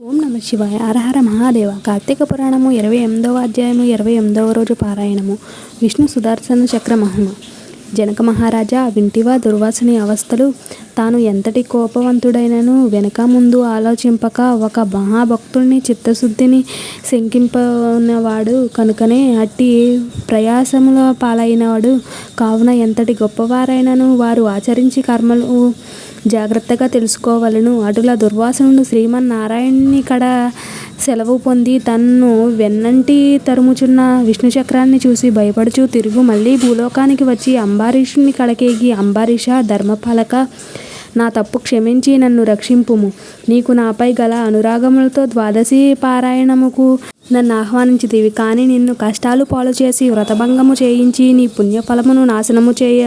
ఓం నమ శివాయ. హరహర మహాదేవ. కార్తీక పురాణము 28వ అధ్యాయము 28వ రోజు పారాయణము. విష్ణు సుదర్శన చక్ర మహిమ. జనక మహారాజా, వింటివా దుర్వాసుని అవస్థలు? తాను ఎంతటి కోపవంతుడైనను వెనక ముందు ఆలోచింపక ఒక మహాభక్తుడిని చిత్తశుద్ధిని శంకింపనవాడు కనుకనే అట్టి ప్రయాసముల పాలైనవాడు. కావున ఎంతటి గొప్పవారైనను వారు ఆచరించి కర్మలు జాగ్రత్తగా తెలుసుకోవలను. అటుల దుర్వాసునుడు శ్రీమన్నారాయణుని కడ సెలవు పొంది తన్ను వెన్నంటి తరుముచున్న విష్ణుచక్రాన్ని చూసి భయపడుచు తిరుగు మళ్ళీ భూలోకానికి వచ్చి అంబరీషుని కడకేగి, అంబరీష, ధర్మపాలక, నా తప్పు క్షమించి నన్ను రక్షింపుము. నీకు నాపై గల అనురాగములతో ద్వాదశి పారాయణముకు నన్ను ఆహ్వానించితివి. కానీ నిన్ను కష్టాలు పాలు చేసి వ్రతభంగము చేయించి నీ పుణ్యఫలమును నాశనము చేయ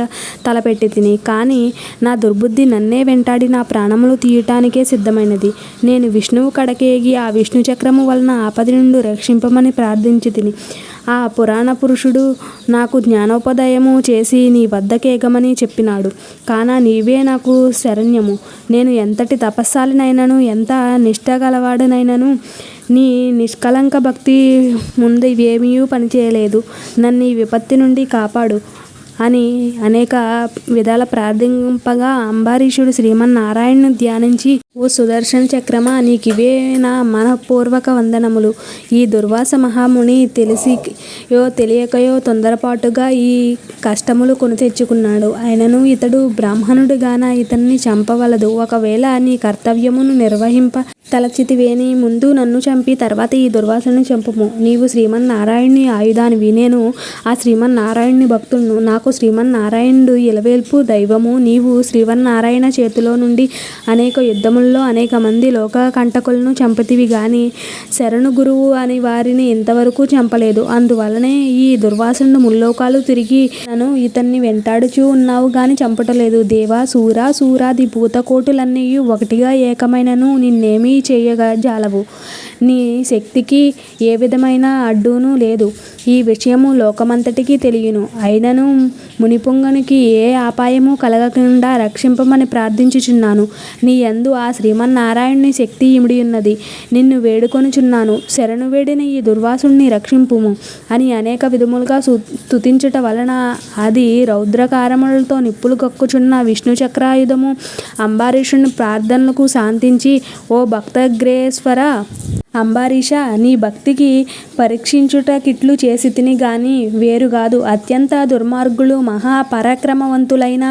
తలపెట్టి తిని. కానీ నా దుర్బుద్ధి నన్నే వెంటాడి నా ప్రాణములు తీయటానికే సిద్ధమైనది. నేను విష్ణువు కడకేగి ఆ విష్ణు చక్రము వలన ఆపద నుండి రక్షింపమని ప్రార్థించి తిని. ఆ పురాణ పురుషుడు నాకు జ్ఞానోపదయము చేసి నీ వద్దకేగమని చెప్పినాడు. కాన నీవే నాకు శరణ్యము. నేను ఎంతటి తపస్సాలినైనను ఎంత నిష్ఠ గలవాడనైనను నీ నిష్కలంక భక్తి ముందు ఇవేమీ పనిచేయలేదు. నన్ను ఈ విపత్తి నుండి కాపాడు అని అనేక విధాల ప్రార్థింపగా అంబరీషుడు శ్రీమన్నారాయణను ధ్యానించి, ఓ సుదర్శన చక్రమా, నీకివే నా మనఃపూర్వక వందనములు. ఈ దుర్వాస మహాముని తెలిసియో తెలియకయో తొందరపాటుగా ఈ కష్టములు కొని తెచ్చుకున్నాడు. అయినను ఇతడు బ్రాహ్మణుడు గాన ఇతన్ని చంపవలదు. ఒకవేళ నీ కర్తవ్యమును నిర్వహింప తలచితివేని ముందు నన్ను చంపి తర్వాత ఈ దుర్వాసను చంపుము. నీవు శ్రీమన్నారాయణుని ఆయుధానివి, నేను ఆ శ్రీమన్నారాయణుని భక్తుడును. నాకు శ్రీమన్నారాయణుడు ఇలవేల్పు దైవము. నీవు శ్రీమన్నారాయణ చేతిలో నుండి అనేక యుద్ధముల్లో అనేక మంది లోక కంటకులను చంపితివి గాని శరణు గురువు అని వారిని ఇంతవరకు చంపలేదు. అందువలనే ఈ దుర్వాసుడు ముల్లోకాలు తిరిగి నన్ను ఇతన్ని వెంటాడుచూ ఉన్నావు గాని చంపటలేదు. దేవా, సూరాది భూతకోటులన్నీ ఒకటిగా ఏకమైనను నిన్నేమీ చేయగజాలవు. నీ శక్తికి ఏ విధమైన అడ్డును లేదు. ఈ విషయము లోకమంతటికీ తెలియను. అయినను మునిపుంగనికి ఏ అపాయము కలగకుండా రక్షింపమని ప్రార్థించుచున్నాను. నీ యందు ఆ శ్రీమన్నారాయణుని శక్తి ఇమిడి ఉన్నది. నిన్ను వేడుకొనుచున్నాను. శరణు వేడిన ఈ దుర్వాసుని రక్షింపుము అని అనేక విధములుగా స్తుతించుట వలన అది రౌద్రకారములతో నిప్పులు కక్కుచున్న విష్ణు చక్రాయుధము అంబరీషుని ప్రార్థనలకు శాంతించి, ఓ భక్తగ్రేశ్వర అంబరీష, నీ భక్తికి పరీక్షించుటకిట్లు చేసి తిని గాని వేరుగాదు. అత్యంత దుర్మార్గులు మహాపరాక్రమవంతులైన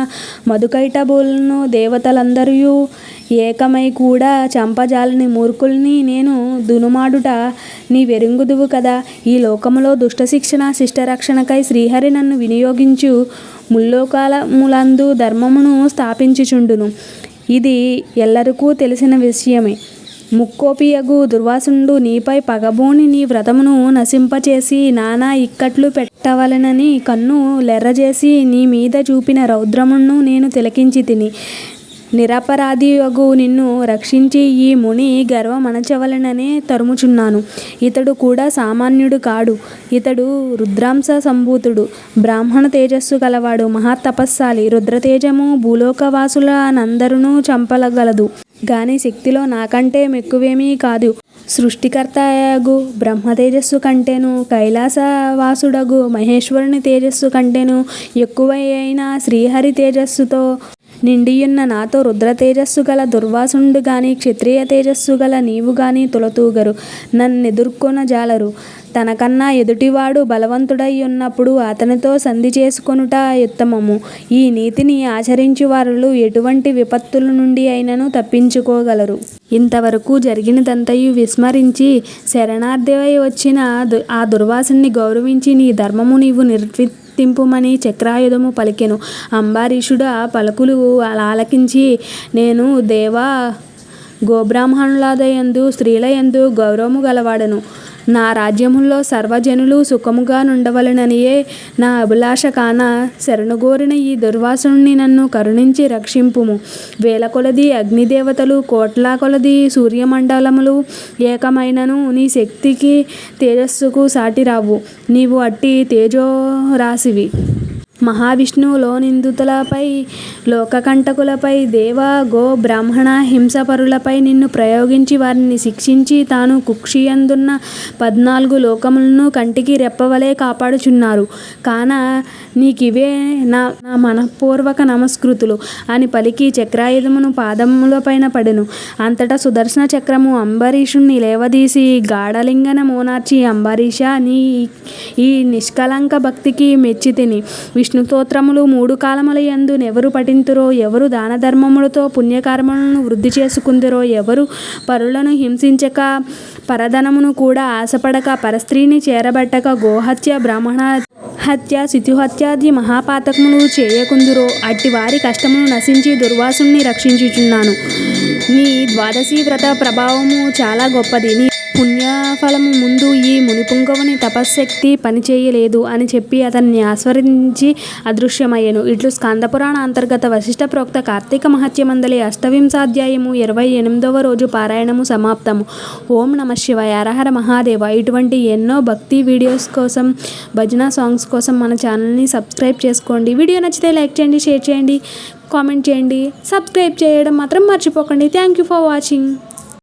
మధుకైటభులను దేవతలందరూ ఏకమై కూడా చంపజాలని మూర్ఖుల్ని నేను దునుమాడుట నీ వెరింగుదువు కదా. ఈ లోకములో దుష్ట శిక్షణ శిష్టరక్షణకై శ్రీహరి నన్ను వినియోగించు ముల్లోకాలములందు ధర్మమును స్థాపించుచుండును. ఇది ఎల్లరికూ తెలిసిన విషయమే. ముక్కోపియగు దుర్వాసుడు నీపై పగబోని నీ వ్రతమును నశింపచేసి నానా ఇక్కట్లు పెట్టవలెనని కన్ను లెర్రజేసి నీ మీద చూపిన రౌద్రమును నేను తిలకించి తిని. నిరపరాధియగు నిన్ను రక్షించి ఈ ముని గర్వమణచవలెననే తరుముచున్నాను. ఇతడు కూడా సామాన్యుడు కాడు. ఇతడు రుద్రాంశ సంభూతుడు, బ్రాహ్మణ తేజస్సు గలవాడు, మహాతపస్సాలి. రుద్రతేజము భూలోకవాసులనందరూ చంపగలదు గాని శక్తిలో నాకంటే మెక్కువేమీ కాదు. సృష్టికర్తయగు బ్రహ్మ తేజస్సు కంటేను కైలాసవాసుడగు మహేశ్వరుని తేజస్సు కంటేను ఎక్కువైన శ్రీహరి తేజస్సుతో నిండియున్న నాతో రుద్ర తేజస్సు గల దుర్వాసుడు గాని క్షత్రియ తేజస్సు గల నీవు గాని తులతూగరు, నన్నెదుర్కొన జాలరు. తనకన్నా ఎదుటివాడు బలవంతుడై ఉన్నప్పుడు అతనితో సంధి చేసుకొనుట ఉత్తమము. ఈ నీతిని ఆచరించు వారు ఎటువంటి విపత్తుల నుండి అయినను తప్పించుకోగలరు. ఇంతవరకు జరిగినదంతయు విస్మరించి శరణార్థివై వచ్చిన ఆ దుర్వాసుని గౌరవించి నీ ధర్మము నీవు నిర్వర్తింపుమని చక్రాయుధము పలికెను. అంబరీషుడు ఆ పలుకులు ఆలకించి, నేను దేవా గోబ్రాహ్మణులయందు స్త్రీలయందు గౌరవము గలవాడను. నా రాజ్యములో సర్వజనులు సుఖముగా నుండవలెననియే నా అభిలాష. కాన శరణుగోరిన ఈ దుర్వాసుని నన్ను కరుణించి రక్షింపుము. వేల కొలది అగ్నిదేవతలు కోట్ల కొలది సూర్యమండలములు ఏకమైనను నీ శక్తికి తేజస్సుకు సాటిరావు. నీవు అట్టి తేజోరాశివి. మహావిష్ణువులో నిందితులపై, లోకకంటకులపై, దేవ గో బ్రాహ్మణ హింసపరులపై నిన్ను ప్రయోగించి వారిని శిక్షించి తాను కుక్షియందున్న 14 లోకములను కంటికి రెప్పవలే కాపాడుచున్నారు. కాన నీకివే నా మనఃపూర్వక నమస్కృతులు అని పలికి చక్రాయుధమును పాదములపైన పడెను. అంతటా సుదర్శన చక్రము అంబరీషుణ్ణి లేవదీసి గాఢలింగన మోనార్చి, అంబరీషా, నీ ఈ నిష్కళంక భక్తికి మెచ్చితిని. విష్ణు స్తోత్రములు 3 కాలముల యందు ఎవరు పఠింతురో, ఎవరు దాన ధర్మములతో పుణ్యకర్మలను వృద్ధి చేసుకుందురో, ఎవరు పరులను హింసించక, పరధనమును కూడా ఆశపడక, పరస్త్రీని చేరబట్టక, గోహత్య, బ్రాహ్మణ హత్య, శిశుహత్యాది మహాపాతకములు చేయకుందురో, అట్టి వారి కష్టములు నశించి దుర్వాసుని రక్షించుచున్నాను. నీ ద్వాదశి వ్రత ప్రభావము చాలా గొప్పది. నీ పుణ్యఫలము ముందు ఈ మునిపుంగవుని తపశ్శక్తి పనిచేయలేదు అని చెప్పి అతన్ని ఆస్వాదించి అదృశ్యమయ్యను. ఇట్లు స్కందపురాణ అంతర్గత వశిష్ఠ ప్రోక్త కార్తీక మహత్యమందలి అష్టవింశాధ్యాయము 28వ రోజు పారాయణము సమాప్తము. ఓం నమః శివాయ. హరహర మహాదేవ. ఇటువంటి ఎన్నో భక్తి వీడియోస్ కోసం, భజన సాంగ్స్ కోసం మన ఛానల్ని సబ్స్క్రైబ్ చేసుకోండి. వీడియో నచ్చితే లైక్ చేయండి, షేర్ చేయండి, కామెంట్ చేయండి. సబ్స్క్రైబ్ చేయడం మాత్రం మర్చిపోకండి. Thank you for watching.